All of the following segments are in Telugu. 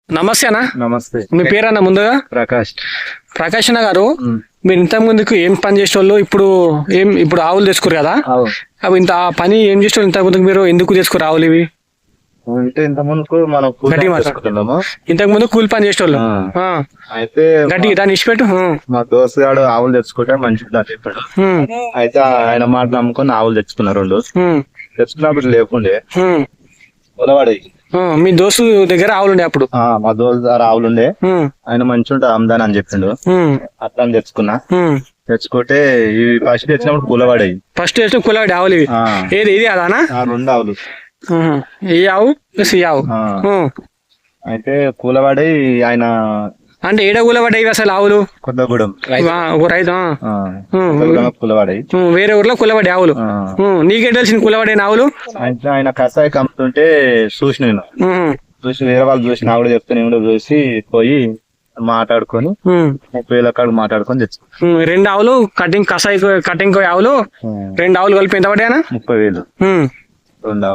నమస్తే అన్న. నమస్తే. మీ పేరన్న ముందుగా? ప్రకాష్. ప్రకాష్ అన్న గారు, మీరు ఇంత ముందుకు ఏం పని చేసేవాళ్ళు? ఇప్పుడు ఆవులు తెచ్చుకోరు కదా, అవి ఇంత ఆ పని ఏం చేసేవాళ్ళు? ఇంత ముందుకు మీరు ఎందుకు తెచ్చుకోరు ఆవులు ఇవి? అంటే ఇంత ముందుకు మనం ఇంతకు ముందు కూలి పని చేసేవాళ్ళు. అయితే గట్టి దాన్ని ఇచ్చిపెట్టు. మా దోస్తు గాడు ఆవులు తెచ్చుకుంటే మంచిది అని చెప్పాడు. అయితే ఆయన మాట నమ్ముకొని ఆవులు తెచ్చుకున్నారు. రెండు తెచ్చుకున్నప్పుడు లేకుండే పొలవాడి. మీ దోస్తు దగ్గర ఆవులు ఉండే అప్పుడు? మా దోస్తు దగ్గర ఆవులు ఉండే. ఆయన మంచి ఉంటే అమ్దాని అని చెప్పిండు. అట్లా అని తెచ్చుకున్నా. తెచ్చుకుంటే ఇవి ఫస్ట్ తెచ్చినప్పుడు కూలవాడే. ఫస్ట్ తెచ్చిన కూలవాడి ఆవులు ఇవి. ఏది ఇది అదానా? రెండు ఆవులు. ఈ ఆవు ప్లస్ ఈ ఆవు. అయితే కూలవాడి ఆయన అంటే ఏడ కూలవాడాయి అసలు ఆవులు? కొత్తగూడెం రైతు. కూలవాడాయి వేరే ఊర్లో కూలవాడి ఆవులు. నీకే తెలిసిన కూలవాడైన ఆవులు? ఆయన కషాయి కమ్ముతుంటే చూసి వేరే వాళ్ళు చూసి ఆవిడ చెప్తే నేను కూడా చూసి పోయి మాట్లాడుకొని 30,000 కాడ మాట్లాడుకొని తెచ్చు. రెండు ఆవులు కటింగ్ కషాయి కటింగ్ ఆవులు రెండు ఆవులు కలిపి ఎంత పడ్డాయనా? 30,000. రెండు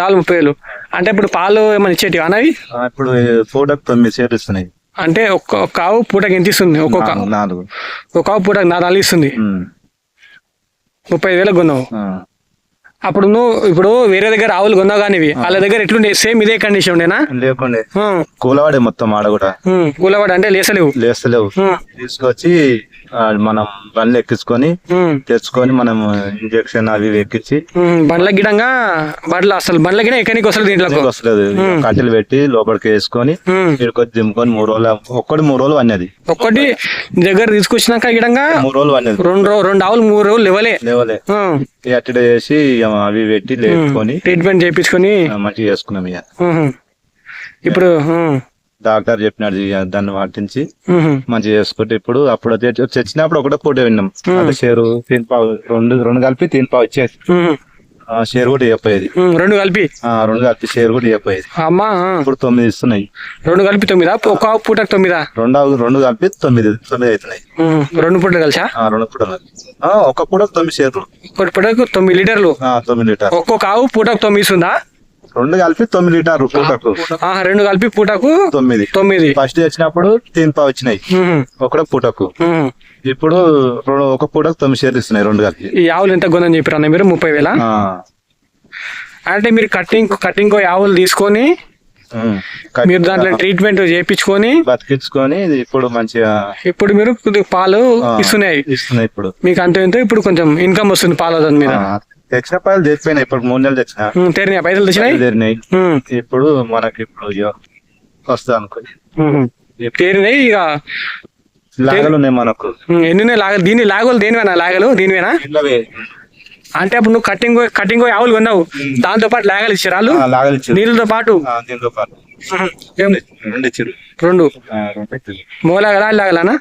ఆవులు 30,000. అంటే ఇప్పుడు పాలు ఏమైనా ఇచ్చేటి అన్నవి? ఇప్పుడు పూటకు 9 సేర్లు ఇస్తున్నాయి. అంటే ఒక్క ఆవు పూటకి ఎంత ఇస్తుంది? ఒక్కొక్క 4. ఒక ఆవు పూటకి 4 ఇస్తుంది. 35,000 కొన్నావు. అప్పుడు నువ్వు ఇప్పుడు వేరే దగ్గర ఆవులు కొన్నావు కానీ వాళ్ళ దగ్గర ఎట్లుండే? సేమ్ ఇదే కండిషన్ ఉండేనా? లేకుండే కూలవాడే మొత్తం ఆడ కూడా. కూలవాడు అంటే లేస్తలేవు. తీసుకొచ్చి మనం బండ్లు ఎక్కించుకొని తెచ్చుకొని మనం ఇంజక్షన్ అవి ఎక్కించి బండ్ల గిడంగా అసలు బండ్ల గిడ ఎక్కడికి వస్తుంది? దీంట్లో వస్తలేదు. కట్టెలు పెట్టి లోపలికి వేసుకొని ఇక్కడికి దింపుకొని 3 రోజులు 3 రోజులు అన్నది. ఒక్కటి దగ్గర తీసుకొచ్చినాక గిడంగా 3 రోజులు అన్నది. రెండు ఆవులు 3 రోజులు లేవలే. అట్టడే చేసి అవి పెట్టి లేపుకొని ట్రీట్మెంట్ చేయించుకొని మంచిగా చేసుకున్నాం. ఇక ఇప్పుడు డాక్టర్ చెప్పినాడు దాన్ని వాటించి మంచిగా చేసుకుంటే ఇప్పుడు అప్పుడు తెచ్చినప్పుడు ఒకటే పూట విన్నాం. అంటే షేరు 3 పావు రెండు కలిపి 3 పావు ఇచ్చేది. షేర్ కూడా చెప్పేది. రెండు కలిపి షేర్ కూడా చెప్పేది. అమ్మా ఇప్పుడు 9 ఇస్తున్నాయి. రెండు కలిపి 9? ఒక పూటకు 9? రెండు కలిపి 9 అవుతున్నాయి. 2 పూటలు కలిసా? 2 పూటలు. ఒక పూటకు 9 షేర్లు. ఒక పూటకు 9 లీటర్లు. 9 లీటర్. ఒక్కొక్క ఆవు పూటకు 9 ఇస్తుందా? 2 కలిపి 9 లీటర్లు పూటకు. 2 కలిపి పూటకు 9. ఫస్ట్ తెచ్చినప్పుడు 3 పావు వచ్చినాయి ఒకటే పూటకు. ఇప్పుడు ఒక పూటకు 9 షేర్లు ఇస్తున్నాయి 2 కలిపి. ఈ ఆవులు ఎంత కొందని చెప్పారు అన్న మీరు? 30,000. అంటే మీరు కటింగ్ ఆవులు తీసుకొని మీరు దాంట్లో ట్రీట్మెంట్ చేయించుకొని బతికించుకొని ఇప్పుడు మంచిగా ఇప్పుడు మీరు పాలు ఇస్తున్నాయి. ఇప్పుడు మీకు అంత ఇప్పుడు కొంచెం ఇన్కమ్ వస్తుంది పాలు మీద. తెచ్చిన పాలు తెచ్చిపోయినాయి. ఇప్పుడు 3 నెలలు తెచ్చిన తెరినాయి పైసలు తెచ్చినాయి. ఇప్పుడు మనకి ఇప్పుడు వస్తుంది అనుకో. తెరినాయి. ఇక లాగలు ఉన్నాయి మనకు. ఎన్ని లాగలు? దీని లాగలు దేనివేనా? లాగలు దీనివేనా? అంటే అప్పుడు నువ్వు కటింగ్ ఆవులు కొన్నావు, దాంతో పాటు లాగలు ఇచ్చారు వాళ్ళు? నీళ్ళతో పాటు 2 మోలాగలా లాగలానా?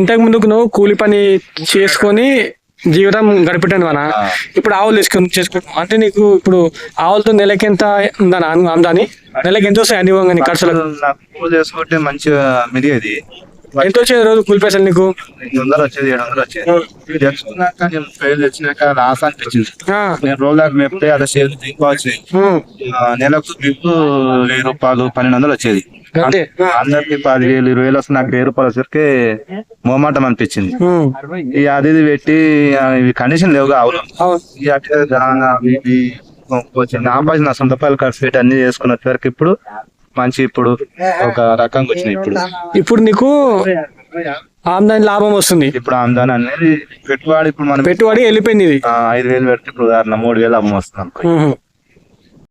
ఇంతకు ముందుకు నువ్వు కూలి పని చేసుకొని జీవితం గడిపెట్టాను అనా? ఇప్పుడు ఆవులు చేసుకుంటావు అంటే నీకు ఇప్పుడు ఆవులతో నెలకి ఎంత ఉందనా ఆమ్దాని? నెలకి ఎంత వస్తాయి అన్ని ఖర్చులు చేసుకుంటే మంచిగా మిరిగేది? ఎంత వచ్చేది రోజు కూలి పైసలు నీకు? 500 వచ్చేది, 700 వచ్చేది. తెచ్చుకున్నాక నేను 5 తెచ్చినాక లాస్ అనిపించింది. నేను రోజులకు మేపితే అదే షేర్లు ఎక్కువ వచ్చాయి. నెలకు మీకు 1000 రూపాయలు 1200 వచ్చేది. అందరికి 10,000 20,000 వస్తుంది. నాకు 1000 రూపాయలు వచ్చరికి మోమాటం అనిపించింది. ఈ అది పెట్టి కండిషన్ లేవుగా ఆవులు. నా సొంత రూపాయలు ఖర్చు పెట్టి అన్ని చేసుకున్న వరకు ఇప్పుడు మంచి ఇప్పుడు ఒక రకంగా వచ్చినాయి. ఇప్పుడు నీకు ఆమ్దాని లాభం వస్తుంది. ఇప్పుడు ఆమ్దాని అనేది పెట్టుబడి ఇప్పుడు మనం పెట్టుబడి వెళ్ళిపోయింది. 5,000 పెడితే ఇప్పుడు 3,000 లాభం వస్తుంది.